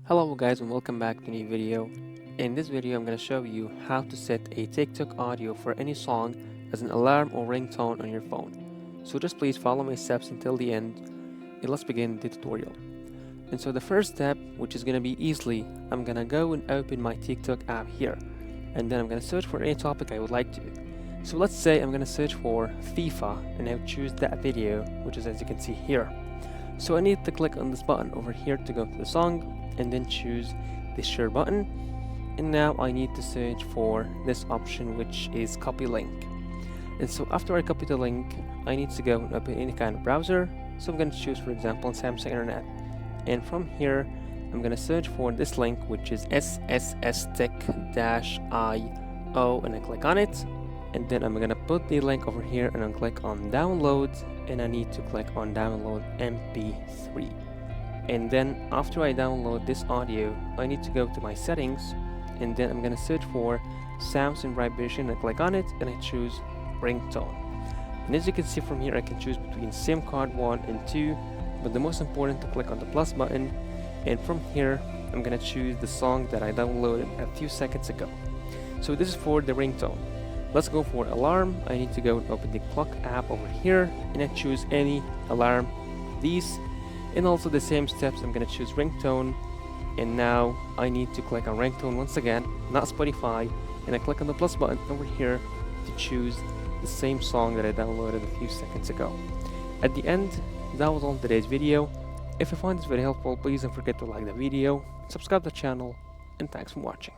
Hello guys and welcome back to a new video. In this video I'm going to show you how to set a TikTok audio for any song as an alarm or ringtone on your phone. So just please follow my steps until the end and let's begin the tutorial. And so the first step, which is going to be easily, I'm going to go and open my TikTok app here, and then I'm going to search for any topic I would like to. So let's say I'm going to search for FIFA and I would choose that video, which is as you can see here. So I need to click on this button over here to go to the song and then choose the share button, and now I need to search for this option, which is copy link. And so after I copy the link, I need to go and open any kind of browser. So I'm going to choose, for example, Samsung Internet, and from here I'm going to search for this link, which is sssstick-io, and I click on it, and then I'm going to put the link over here and I'll click on download, and I need to click on download MP3. And then after I download this audio, I need to go to my settings, and then I'm going to search for sounds and vibration. I click on it and I choose ringtone. And as you can see from here, I can choose between SIM card 1 and 2, but the most important to click on the plus button, and from here I'm going to choose the song that I downloaded a few seconds ago. So this is for the ringtone. Let's go for alarm. I need to go and open the clock app over here and I choose any alarm, these. And also the same steps, I'm going to choose ringtone, and now I need to click on ringtone once again, not Spotify, and I click on the plus button over here to choose the same song that I downloaded a few seconds ago. At the end, that was all today's video. If you find this very helpful, please don't forget to like the video, subscribe to the channel, and thanks for watching.